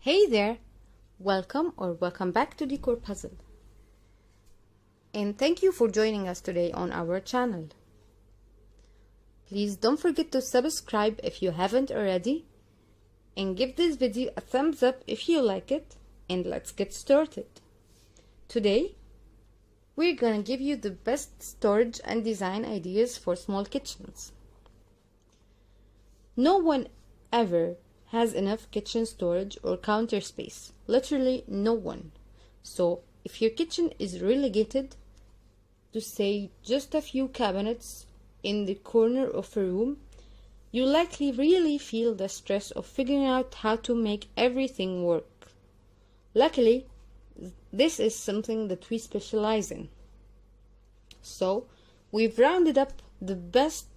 Hey there! Welcome back to Decor Puzzle. And thank you for joining us today on our channel. Please don't forget to subscribe if you haven't already, and give this video a thumbs up if you like it, and let's get started. Today, we're gonna give you the best storage and design ideas for small kitchens. No one ever has enough kitchen storage or counter space. Literally no one. So if your kitchen is relegated to say just a few cabinets in the corner of a room, you likely really feel the stress of figuring out how to make everything work. Luckily, this is something that we specialize in. So we've rounded up the best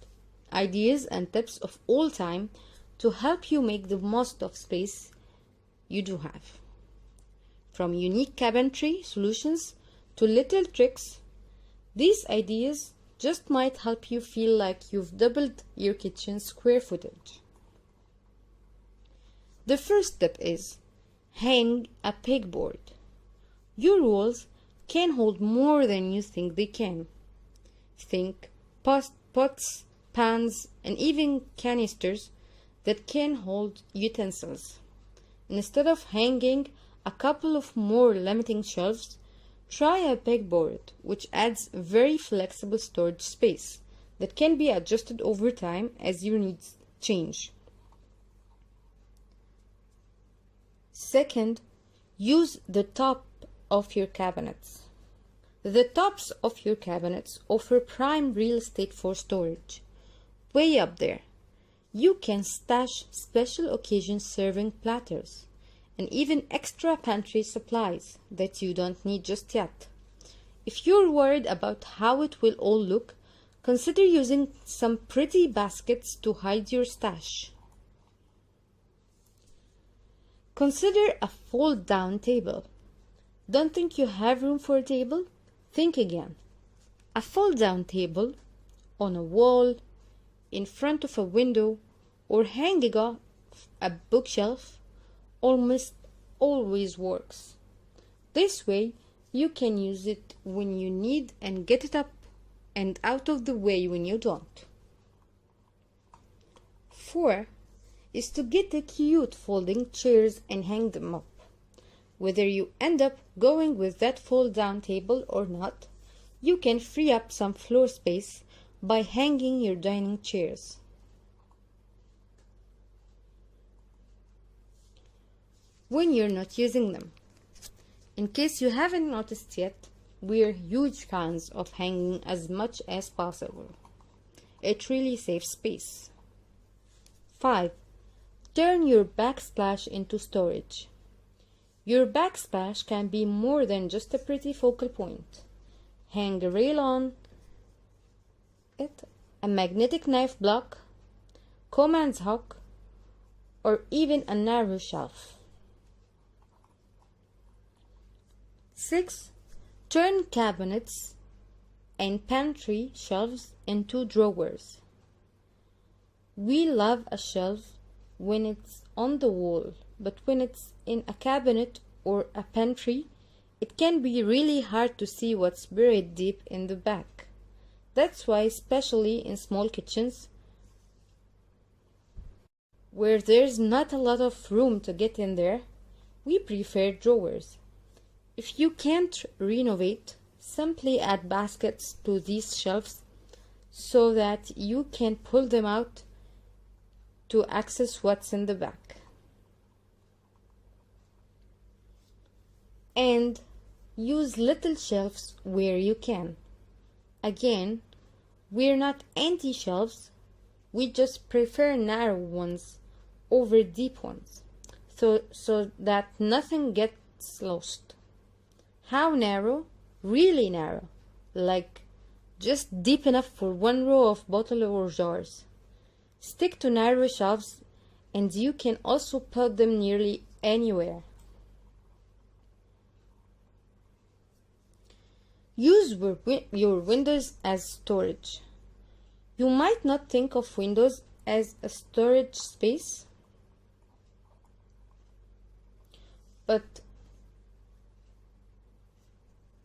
ideas and tips of all time to help you make the most of space you do have. From unique cabinetry solutions to little tricks, these ideas just might help you feel like you've doubled your kitchen square footage. The first tip is hang a pegboard. Your walls can hold more than you think they can. Think pots, pans, and even canisters that can hold utensils. Instead of hanging a couple of more limiting shelves, try a pegboard, which adds very flexible storage space that can be adjusted over time as your needs change. Second, use the top of your cabinets. The tops of your cabinets offer prime real estate for storage. Way up there, you can stash special occasion serving platters and even extra pantry supplies that you don't need just yet. If you're worried about how it will all look, consider using some pretty baskets to hide your stash. Consider a fold-down table. Don't think you have room for a table? Think again. A fold-down table on a wall, in front of a window, or hanging off a bookshelf almost always works. This way, you can use it when you need and get it up and out of the way when you don't. 4 is to get the cute folding chairs and hang them up. Whether you end up going with that fold-down table or not, you can free up some floor space by hanging your dining chairs. When you're not using them. In case you haven't noticed yet, we're huge fans of hanging as much as possible. It really saves space. 5. Turn your backsplash into storage. Your backsplash can be more than just a pretty focal point. Hang a rail on it, a magnetic knife block, command hook, or even a narrow shelf. 6. Turn cabinets and pantry shelves into drawers. We love a shelf when it's on the wall, but when it's in a cabinet or a pantry, it can be really hard to see what's buried deep in the back. That's why, especially in small kitchens, where there's not a lot of room to get in there, we prefer drawers. If you can't renovate, simply add baskets to these shelves so that you can pull them out to access what's in the back. And use little shelves where you can. Again, we're not anti-shelves, we just prefer narrow ones over deep ones, so that nothing gets lost. How narrow? Really narrow, like just deep enough for one row of bottles or jars. Stick to narrow shelves, and you can also put them nearly anywhere. Use your windows as storage. You might not think of windows as a storage space, But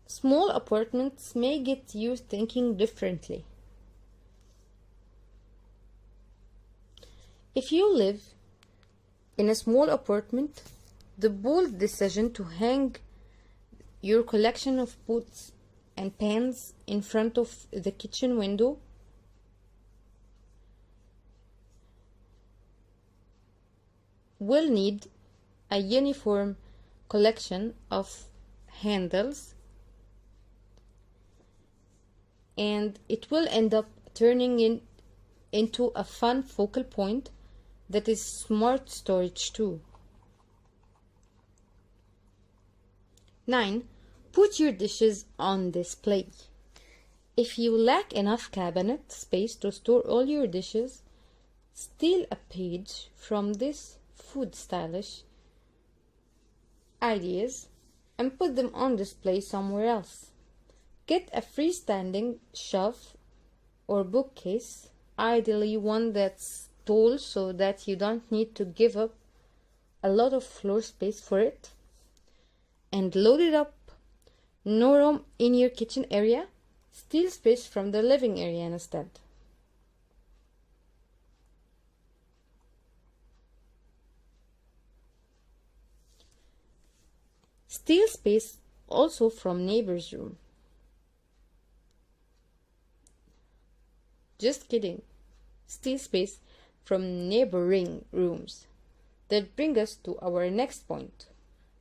small apartments may get you thinking differently. If you live in a small apartment, the bold decision to hang your collection of pots and pans in front of the kitchen window will need a uniform collection of handles, and it will end up turning into a fun focal point that is smart storage too. 9. Put your dishes on display. If you lack enough cabinet space to store all your dishes, steal a page from this food stylish ideas and put them on display somewhere else. Get a freestanding shelf or bookcase, ideally one that's tall so that you don't need to give up a lot of floor space for it, and load it up. No room in your kitchen area? Steal space from the living area instead. Steal space also from neighbor's room. Just kidding. Steal space from neighboring rooms. That brings us to our next point.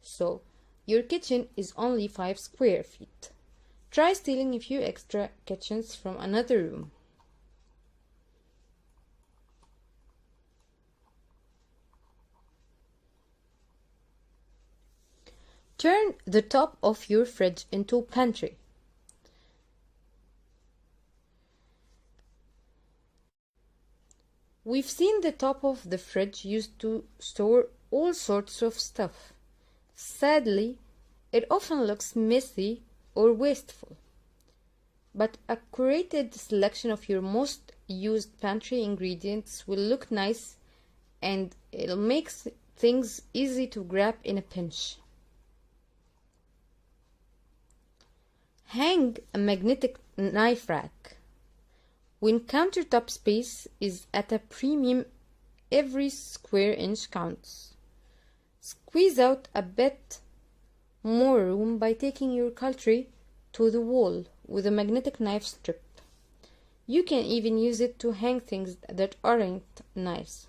So, your kitchen is only 5 square feet. Try stealing a few extra kitchens from another room. Turn the top of your fridge into a pantry. We've seen the top of the fridge used to store all sorts of stuff. Sadly, it often looks messy or wasteful. But a curated selection of your most used pantry ingredients will look nice, and it'll make things easy to grab in a pinch. Hang a magnetic knife rack. When countertop space is at a premium, every square inch counts. Squeeze out a bit more room by taking your cutlery to the wall with a magnetic knife strip. You can even use it to hang things that aren't knives.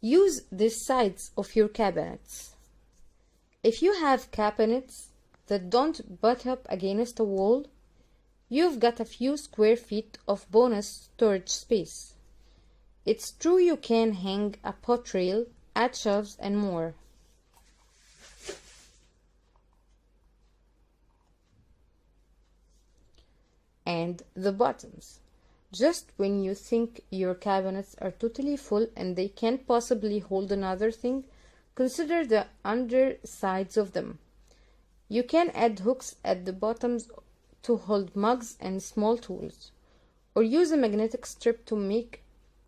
Use the sides of your cabinets. If you have cabinets that don't butt up against a wall, you've got a few square feet of bonus storage space. It's true you can hang a pot rail, add shelves, and more. And the bottoms. Just when you think your cabinets are totally full and they can't possibly hold another thing, consider the undersides of them. You can add hooks at the bottoms to hold mugs and small tools, or use a magnetic strip to make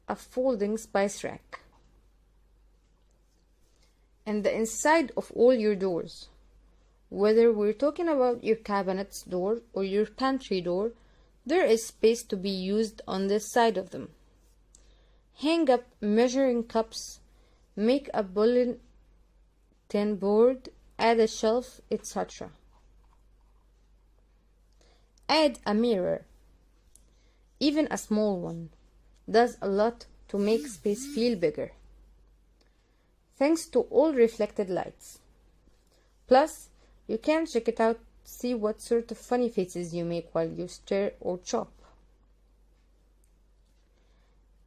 a folding spice rack. And the inside of all your doors. Whether we're talking about your cabinet's door or your pantry door, there is space to be used on the side of them. Hang up measuring cups, make a bulletin board, add a shelf, etc. Add a mirror. Even a small one does a lot to make space feel bigger. Thanks to all reflected lights. Plus, you can check it out, see what sort of funny faces you make while you stir or chop.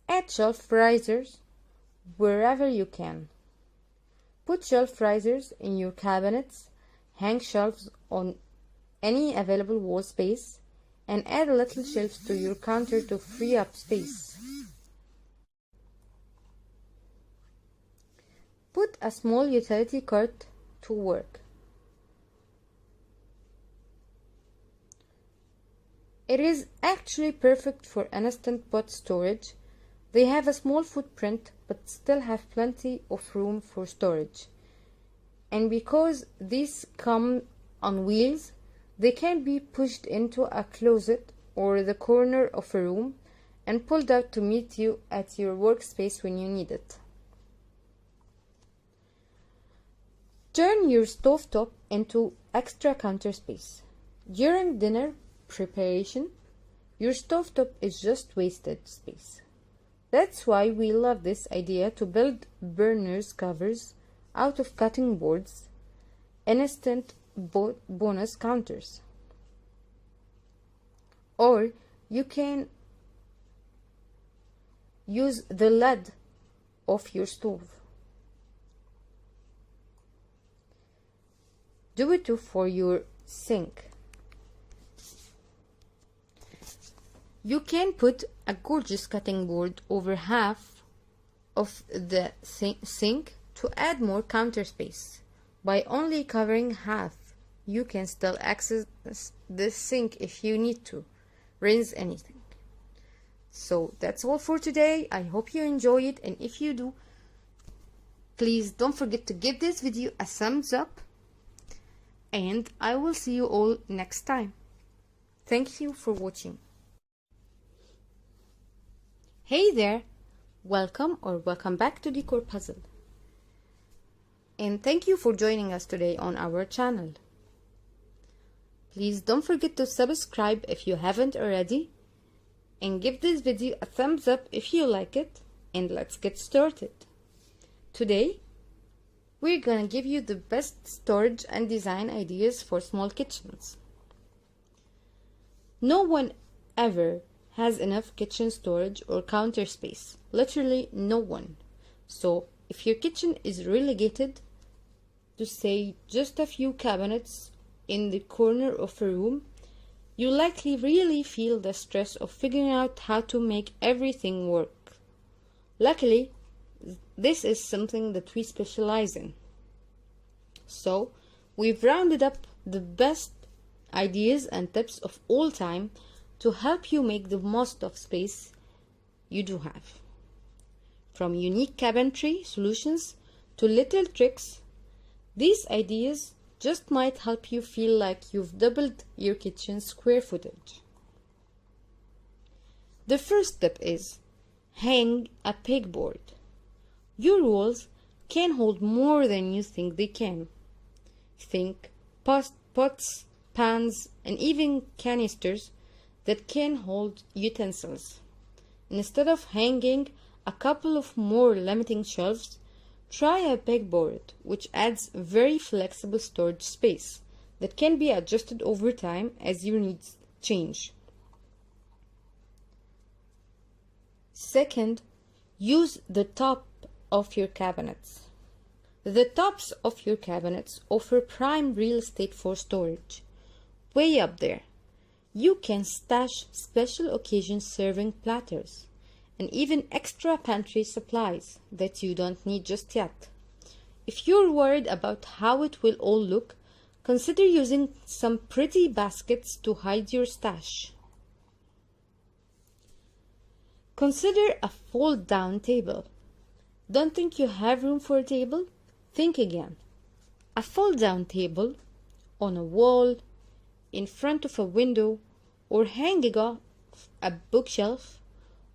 Add shelf risers wherever you can. Put shelf risers in your cabinets, hang shelves on any available wall space, and add little shelves to your counter to free up space. Put a small utility cart to work. It is actually perfect for instant pot storage, They have a small footprint but still have plenty of room for storage. And because these come on wheels, they can be pushed into a closet or the corner of a room and pulled out to meet you at your workspace when you need it. Turn your stovetop into extra counter space. During dinner preparation, your stovetop is just wasted space. That's why we love this idea to build burners covers out of cutting boards, instant bonus counters. Or you can use the lid of your stove. Do it too for your sink. You can put a gorgeous cutting board over half of the sink to add more counter space. By only covering half, you can still access the sink if you need to rinse anything. So that's all for today. I hope you enjoy it, and if you do, please don't forget to give this video a thumbs up, and I will see you all next time. Thank you for watching. Hey there, welcome back to Decor Puzzle, and thank you for joining us today on our channel. Please don't forget to subscribe if you haven't already, and give this video a thumbs up if you like it, and let's get started. Today we're gonna give you the best storage and design ideas for small kitchens. No one ever has enough kitchen storage or counter space. Literally no one. So if your kitchen is relegated to say just a few cabinets in the corner of a room, you likely really feel the stress of figuring out how to make everything work. Luckily, this is something that we specialize in. So we've rounded up the best ideas and tips of all time to help you make the most of space you do have. From unique cabinetry solutions to little tricks, these ideas just might help you feel like you've doubled your kitchen square footage. The first tip is hang a pegboard. Your walls can hold more than you think they can. Think pots, pans, and even canisters that can hold utensils. Instead of hanging a couple of more limiting shelves, try a pegboard, which adds very flexible storage space that can be adjusted over time as your needs change. Second, use the top of your cabinets. The tops of your cabinets offer prime real estate for storage. Way up there, you can stash special occasion serving platters and even extra pantry supplies that you don't need just yet. If you're worried about how it will all look, consider using some pretty baskets to hide your stash. Consider a fold-down table. Don't think you have room for a table? Think again. A fold-down table on a wall, in front of a window, or hanging off a bookshelf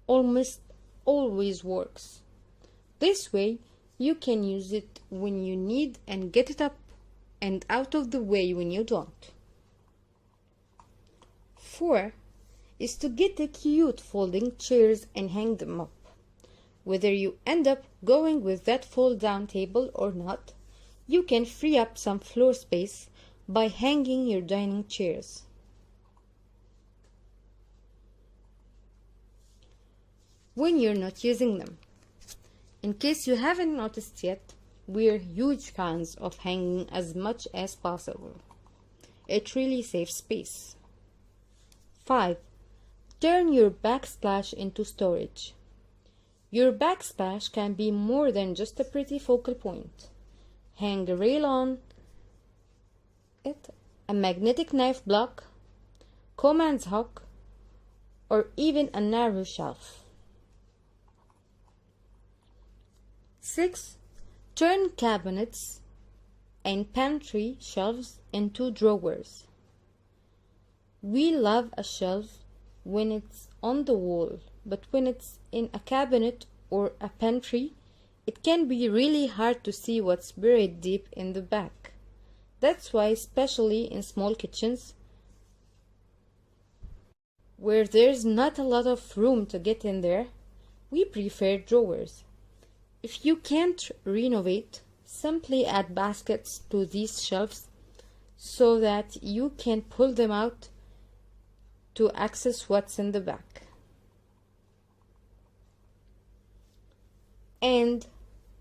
almost always works. This way, you can use it when you need and get it up and out of the way when you don't. 4 is to get the cute folding chairs and hang them up. Whether you end up going with that fold-down table or not, you can free up some floor space by hanging your dining chairs. When you're not using them. In case you haven't noticed yet, we're huge fans of hanging as much as possible. It really saves space. 5. Turn your backsplash into storage. Your backsplash can be more than just a pretty focal point. Hang a rail on it, a magnetic knife block, command hook, or even a narrow shelf. 6. Turn cabinets and pantry shelves into drawers. We love a shelf when it's on the wall, but when it's in a cabinet or a pantry, it can be really hard to see what's buried deep in the back. That's why, especially in small kitchens, where there's not a lot of room to get in there, we prefer drawers. If you can't renovate, simply add baskets to these shelves so that you can pull them out to access what's in the back. And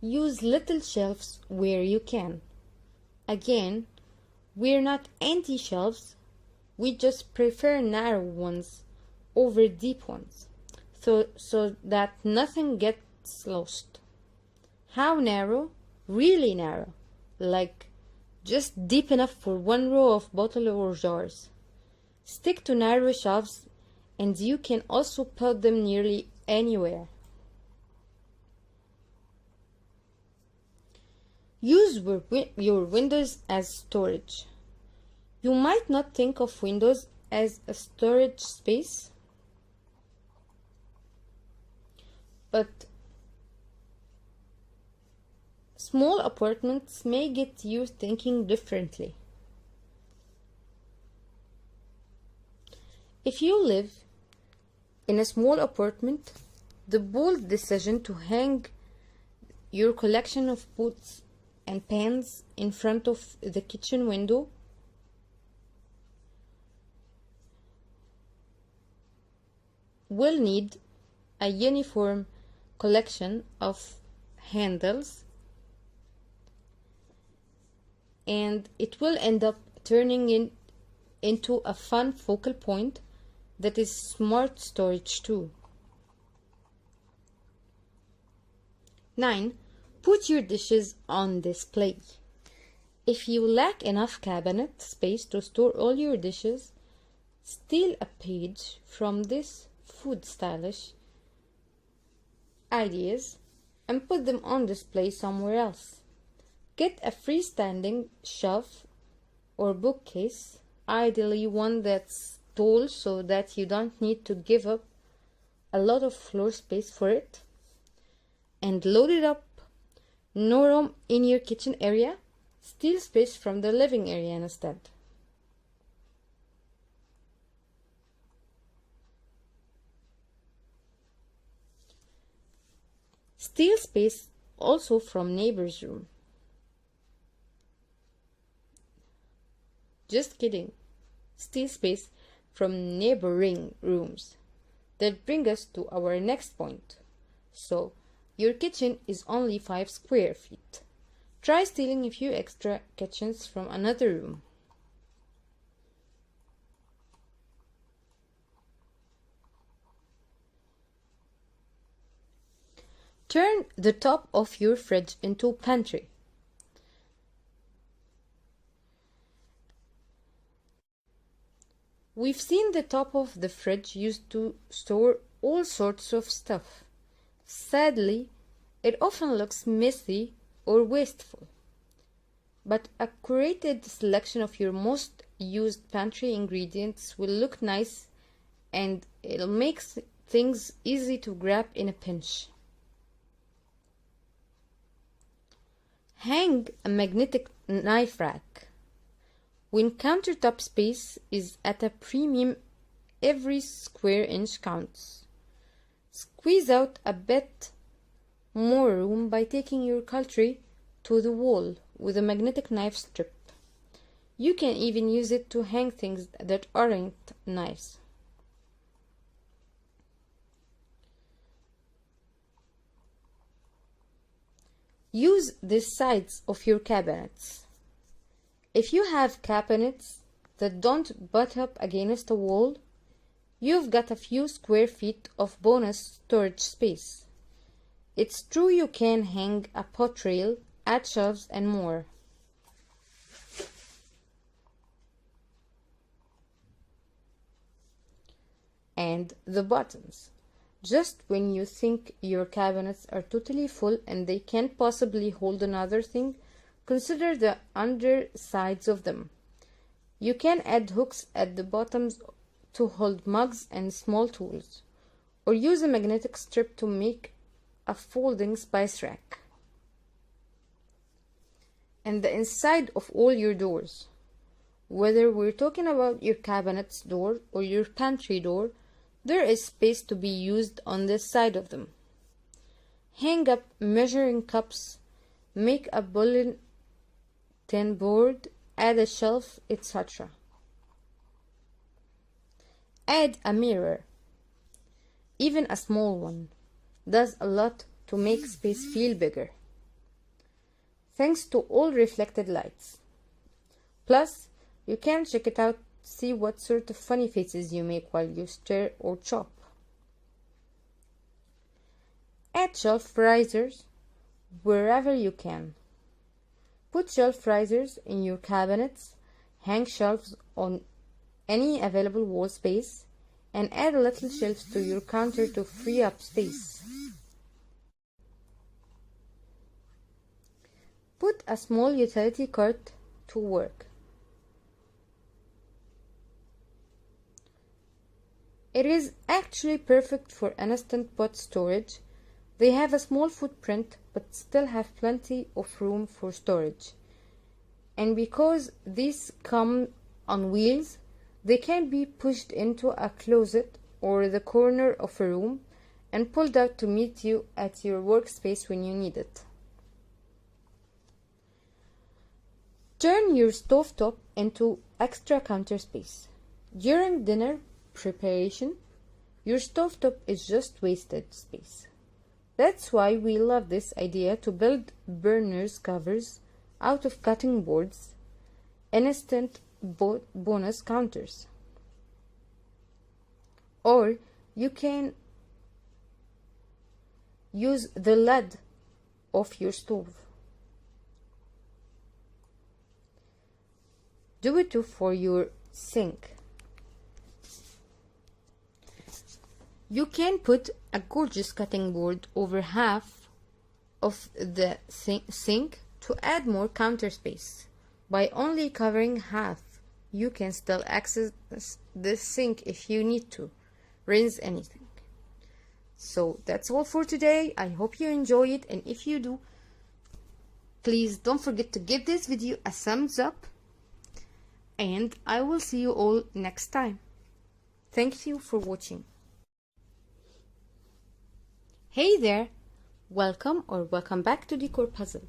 use little shelves where you can. Again, we're not anti-shelves, we just prefer narrow ones over deep ones, so that nothing gets lost. How narrow? Really narrow, like just deep enough for one row of bottles or jars. Stick to narrow shelves, and you can also put them nearly anywhere. Use your windows as storage. You might not think of windows as a storage space, but small apartments may get you thinking differently. If you live in a small apartment, the bold decision to hang your collection of pots and pans in front of the kitchen window will need a uniform collection of handles, and it will end up turning into a fun focal point that is smart storage too. 9. Put your dishes on display. If you lack enough cabinet space to store all your dishes, steal a page from this food stylish ideas and put them on display somewhere else. Get a freestanding shelf or bookcase, ideally one that's tall so that you don't need to give up a lot of floor space for it, and load it up. No room in your kitchen area? Steal space from the living area instead. Steal space also from neighbor's room. Just kidding. Steal space from neighboring rooms. That brings us to our next point. So, your kitchen is only 5 square feet. Try stealing a few extra kitchens from another room. Turn the top of your fridge into pantry. We've seen the top of the fridge used to store all sorts of stuff. Sadly, it often looks messy or wasteful. But a curated selection of your most used pantry ingredients will look nice, and it'll make things easy to grab in a pinch. Hang a magnetic knife rack. When countertop space is at a premium, every square inch counts. Squeeze out a bit more room by taking your cutlery to the wall with a magnetic knife strip. You can even use it to hang things that aren't knives. Use the sides of your cabinets. If you have cabinets that don't butt up against a wall, you've got a few square feet of bonus storage space. It's true you can hang a pot rail, add shelves, and more. And the bottoms. Just when you think your cabinets are totally full and they can't possibly hold another thing, consider the undersides of them. You can add hooks at the bottoms to hold mugs and small tools, or use a magnetic strip to make a folding spice rack. And the inside of all your doors, whether we're talking about your cabinet's door or your pantry door, there is space to be used on the side of them. Hang up measuring cups, make a bulletin board, add a shelf, etc. Add a mirror. Even a small one does a lot to make space feel bigger, thanks to all reflected lights. Plus, you can check it out, see what sort of funny faces you make while you stir or chop. Add shelf risers wherever you can. Put shelf risers in your cabinets, hang shelves on any available wall space, and add little shelves to your counter to free up space. Put a small utility cart to work. It is actually perfect for instant pot storage. They have a small footprint but still have plenty of room for storage. And because these come on wheels, they can be pushed into a closet or the corner of a room and pulled out to meet you at your workspace when you need it. Turn your stovetop into extra counter space. During dinner preparation, your stovetop is just wasted space. That's why we love this idea to build burners covers out of cutting boards, instant bonus counters. Or you can use the lid of your stove. Do it too for your sink. You can put a gorgeous cutting board over half of the sink to add more counter space. By only covering half, you can still access the sink if you need to rinse anything. So that's all for today. I hope you enjoy it, and if you do, please don't forget to give this video a thumbs up, and I will see you all next time. Thank you for watching. Hey there, welcome back to Decor Puzzle,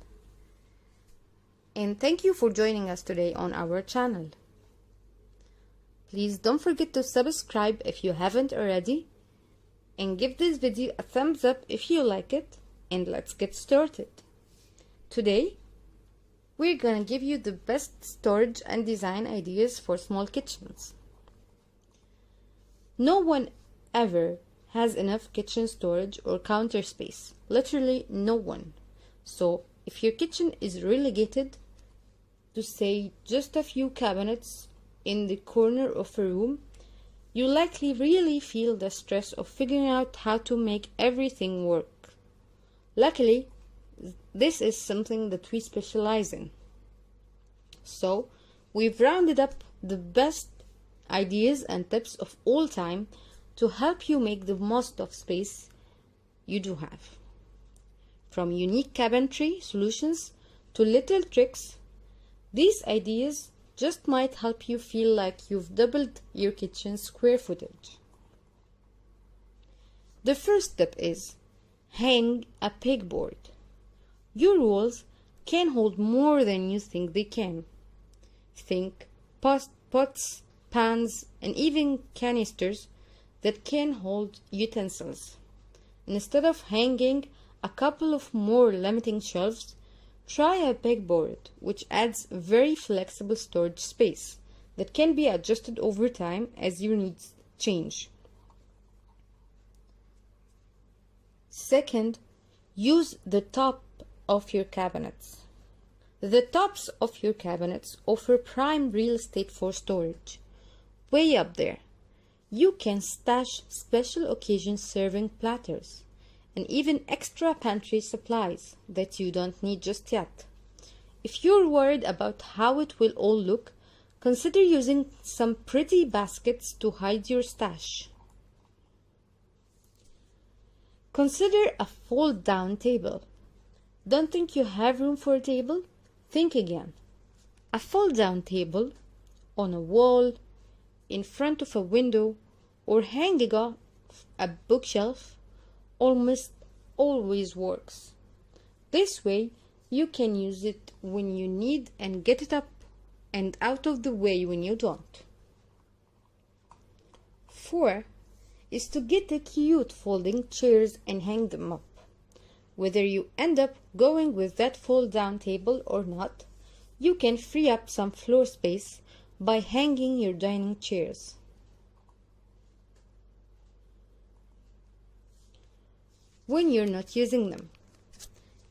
and thank you for joining us today on our channel. Please don't forget to subscribe if you haven't already, and give this video a thumbs up if you like it, and let's get started. Today we're gonna give you the best storage and design ideas for small kitchens. No one ever has enough kitchen storage or counter space. Literally no one. So if your kitchen is relegated to say just a few cabinets in the corner of a room, you likely really feel the stress of figuring out how to make everything work. Luckily, this is something that we specialize in. So we've rounded up the best ideas and tips of all time to help you make the most of space you do have. From unique cabinetry solutions to little tricks, these ideas just might help you feel like you've doubled your kitchen square footage. The first tip is hang a pegboard. Your walls can hold more than you think they can. Think pots, pans, and even canisters that can hold utensils. Instead of hanging a couple of more limiting shelves, try a pegboard, which adds very flexible storage space that can be adjusted over time as your needs change. Second, use the top of your cabinets. The tops of your cabinets offer prime real estate for storage. Way up there. You can stash special occasion serving platters and even extra pantry supplies that you don't need just yet. If you're worried about how it will all look, consider using some pretty baskets to hide your stash. Consider a fold-down table. Don't think you have room for a table? Think again. A fold-down table on a wall, in front of a window, or hanging off a bookshelf almost always works. This way, you can use it when you need and get it up and out of the way when you don't. 4 is to get the cute folding chairs and hang them up. Whether you end up going with that fold-down table or not, you can free up some floor space by hanging your dining chairs. When you're not using them.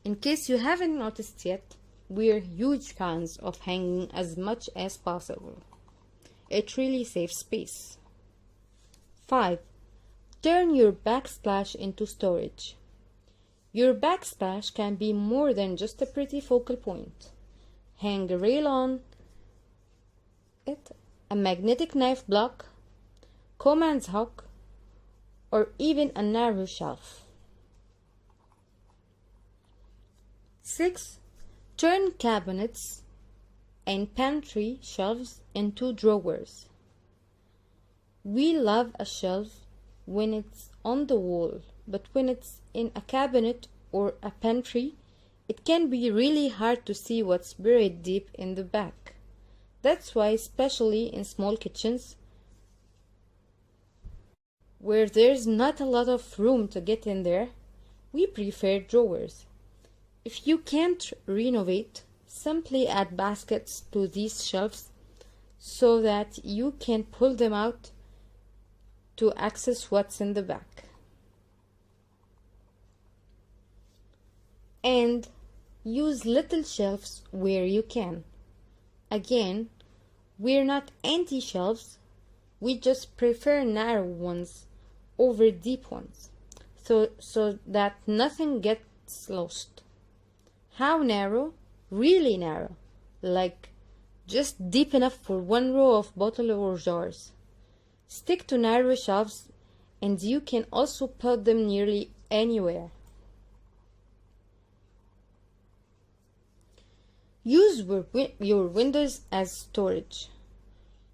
In case you haven't noticed yet, we're huge fans of hanging as much as possible. It really saves space. 5. Turn your backsplash into storage. Your backsplash can be more than just a pretty focal point. Hang a rail on it, a magnetic knife block, Coman's hook, or even a narrow shelf. 6. Turn cabinets and pantry shelves into drawers. We love a shelf when it's on the wall, but when it's in a cabinet or a pantry, it can be really hard to see what's buried deep in the back. That's why, especially in small kitchens, where there's not a lot of room to get in there, we prefer drawers. If you can't renovate, simply add baskets to these shelves so that you can pull them out to access what's in the back. And use little shelves where you can. Again, we're not anti-shelves, we just prefer narrow ones over deep ones, so that nothing gets lost. How narrow? Really narrow, like just deep enough for one row of bottles or jars. Stick to narrow shelves, and you can also put them nearly anywhere. Use your windows as storage.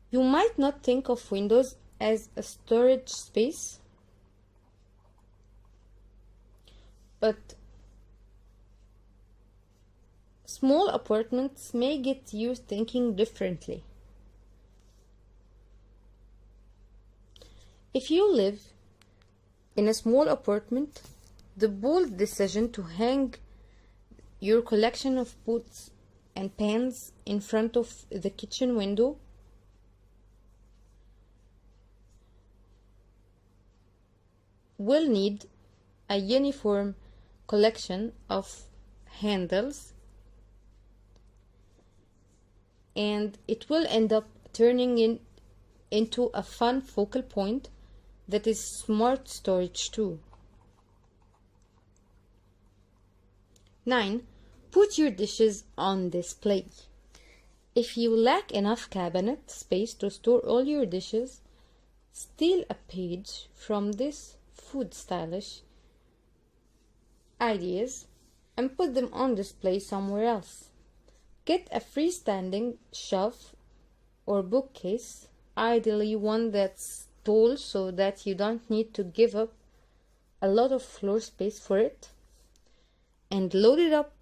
You might not think of windows as a storage space, but small apartments may get you thinking differently. If you live in a small apartment, the bold decision to hang your collection of pots and pans in front of the kitchen window will need a uniform collection of handles, and it will end up turning into a fun focal point that is smart storage too. 9. Put your dishes on display. If you lack enough cabinet space to store all your dishes, steal a page from this food stylish ideas and put them on display somewhere else. Get a freestanding shelf or bookcase, ideally one that's tall so that you don't need to give up a lot of floor space for it, and load it up.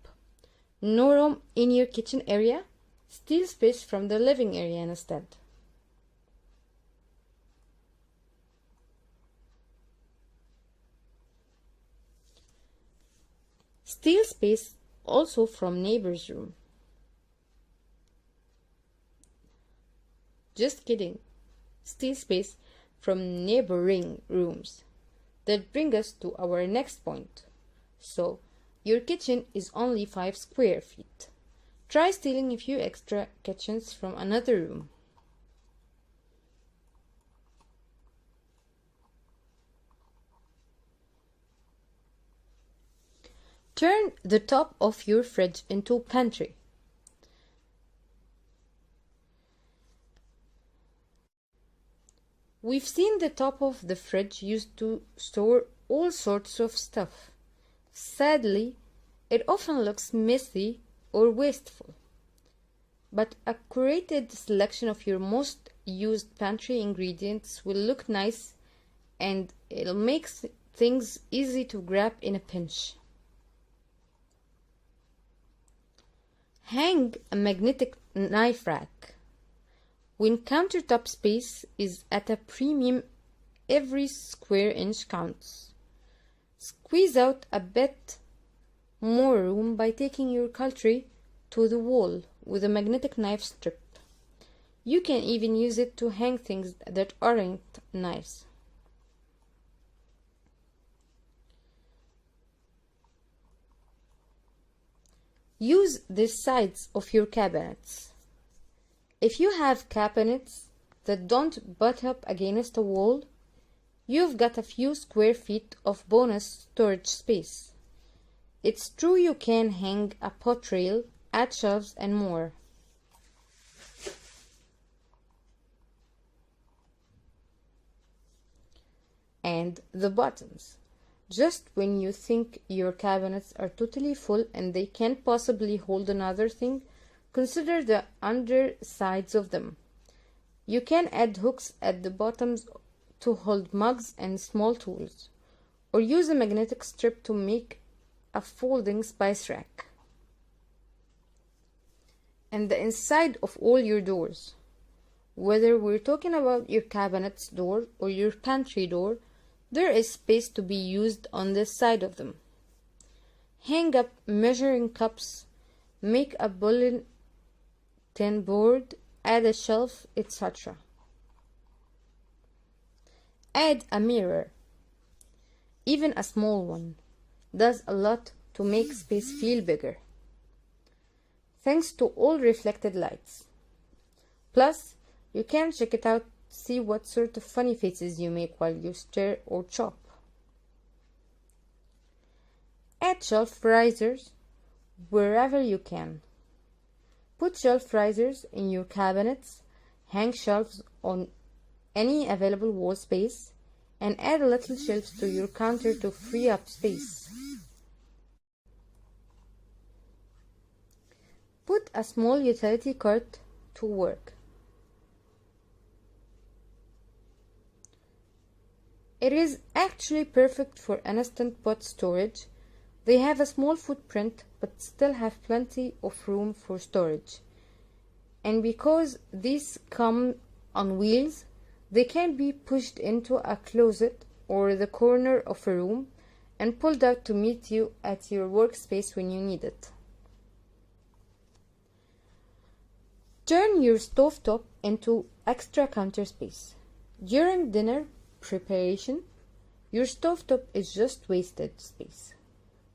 No room in your kitchen area? Steal space from the living area instead. Steal space also from neighbor's room. Just kidding. Steal space from neighboring rooms. That brings us to our next point. So, your kitchen is only 5 square feet. Try stealing a few extra kitchens from another room. Turn the top of your fridge into pantry. We've seen the top of the fridge used to store all sorts of stuff. Sadly, it often looks messy or wasteful. But a curated selection of your most used pantry ingredients will look nice and it'll make things easy to grab in a pinch. Hang a magnetic knife rack. When countertop space is at a premium, every square inch counts. Squeeze out a bit more room by taking your cutlery to the wall with a magnetic knife strip. You can even use it to hang things that aren't knives. Use the sides of your cabinets. If you have cabinets that don't butt up against a wall, you've got a few square feet of bonus storage space. It's true you can hang a pot rail, add shelves, and more. And the bottoms. Just when you think your cabinets are totally full and they can't possibly hold another thing, consider the undersides of them. You can add hooks at the bottoms to hold mugs and small tools, or use a magnetic strip to make a folding spice rack. And the inside of all your doors. Whether we're talking about your cabinet's door or your pantry door, there is space to be used on the side of them. Hang up measuring cups, make a bulletin board, add a shelf, etc. Add a mirror. Even a small one does a lot to make space feel bigger. Thanks to all reflected lights. Plus, you can check it out, see what sort of funny faces you make while you stir or chop. Add shelf risers wherever you can. Put shelf risers in your cabinets, hang shelves on any available wall space, and add little shelves to your counter to free up space. Put a small utility cart to work. It is actually perfect for instant pot storage. They have a small footprint but still have plenty of room for storage. And because these come on wheels, they can be pushed into a closet or the corner of a room and pulled out to meet you at your workspace when you need it. Turn your stovetop into extra counter space. During dinner preparation, your stovetop is just wasted space.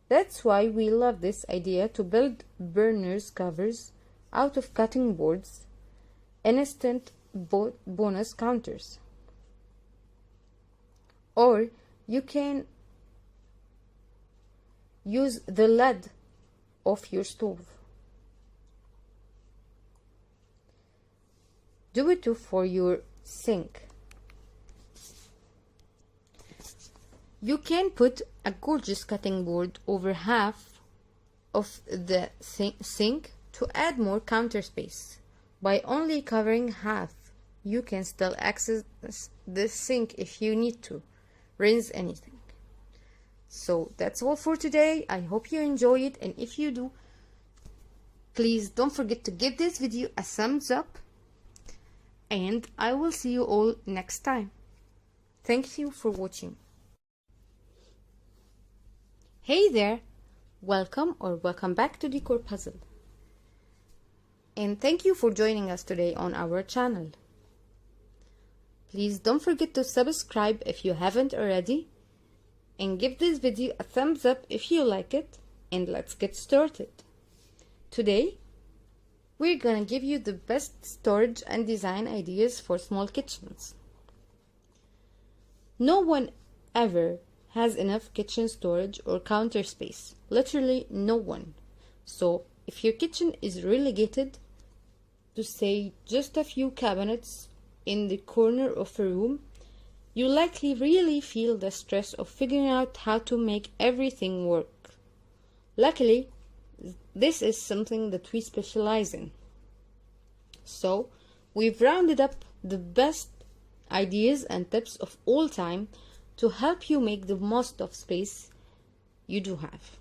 That's why we love this idea to build burners covers out of cutting boards, instant bonus counters. Or you can use the lid of your stove. Do it too for your sink. You can put a gorgeous cutting board over half of the sink to add more counter space. By only covering half, you can still access the sink if you need to rinse anything. So that's all for today. I hope you enjoy it, and if you do, please don't forget to give this video a thumbs up, and I will see you all next time. Thank you for watching. Hey there, welcome back to Decor Puzzle, and thank you for joining us today on our channel. Please don't forget to subscribe if you haven't already, and give this video a thumbs up if you like it, and let's get started. Today we're gonna give you the best storage and design ideas for small kitchens. No one ever has enough kitchen storage or counter space. Literally no one. So if your kitchen is relegated to say just a few cabinets in the corner of a room, you likely really feel the stress of figuring out how to make everything work. Luckily, this is something that we specialize in. So we've rounded up the best ideas and tips of all time to help you make the most of space you do have.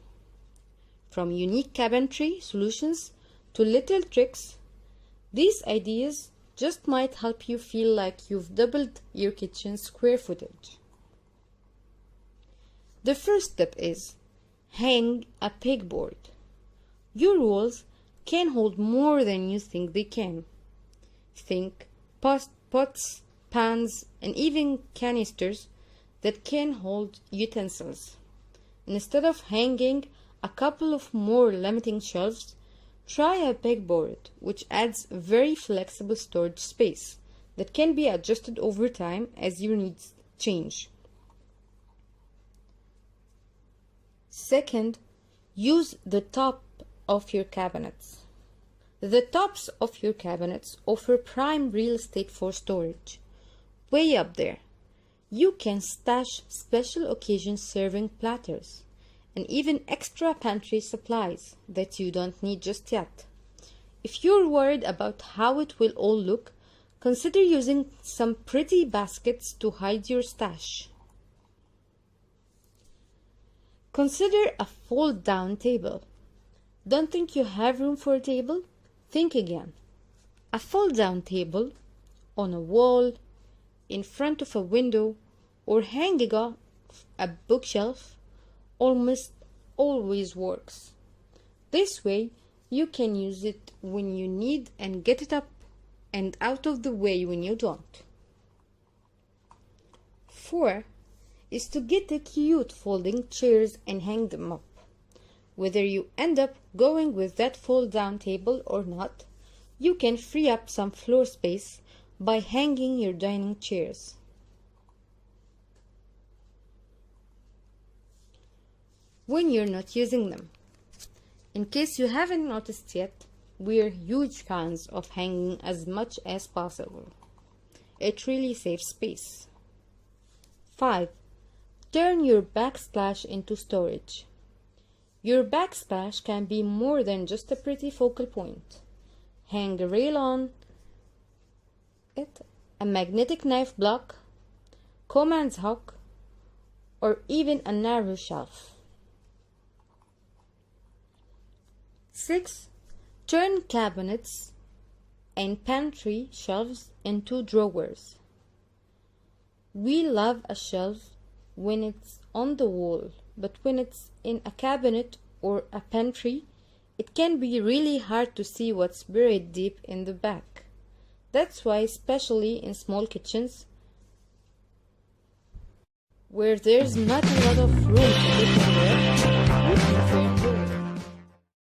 From unique cabinetry solutions to little tricks, these ideas just might help you feel like you've doubled your kitchen square footage. The first tip is hang a pegboard. Your walls can hold more than you think they can. Think pots, pans, and even canisters that can hold utensils. Instead of hanging a couple of more limiting shelves, try a pegboard, which adds very flexible storage space that can be adjusted over time as your needs change. Second, use the top of your cabinets. The tops of your cabinets offer prime real estate for storage. Way up there, you can stash special occasion serving platters and even extra pantry supplies that you don't need just yet. If you're worried about how it will all look, consider using some pretty baskets to hide your stash. Consider a fold-down table. Don't think you have room for a table? Think again. A fold-down table on a wall, in front of a window, or hanging off a bookshelf almost always works. This way, you can use it when you need and get it up and out of the way when you don't. 4 is to get the cute folding chairs and hang them up. Whether you end up going with that fold-down table or not, you can free up some floor space by hanging your dining chairs. When you're not using them. In case you haven't noticed yet, we're huge fans of hanging as much as possible. It really saves space. 5. Turn your backsplash into storage. Your backsplash can be more than just a pretty focal point. Hang a rail on it, a magnetic knife block, Coman's hook, or even a narrow shelf. 6. Turn cabinets and pantry shelves into drawers. We love a shelf when it's on the wall, but when it's in a cabinet or a pantry, it can be really hard to see what's buried deep in the back. That's why, especially in small kitchens, where there's not a lot of room to put in there,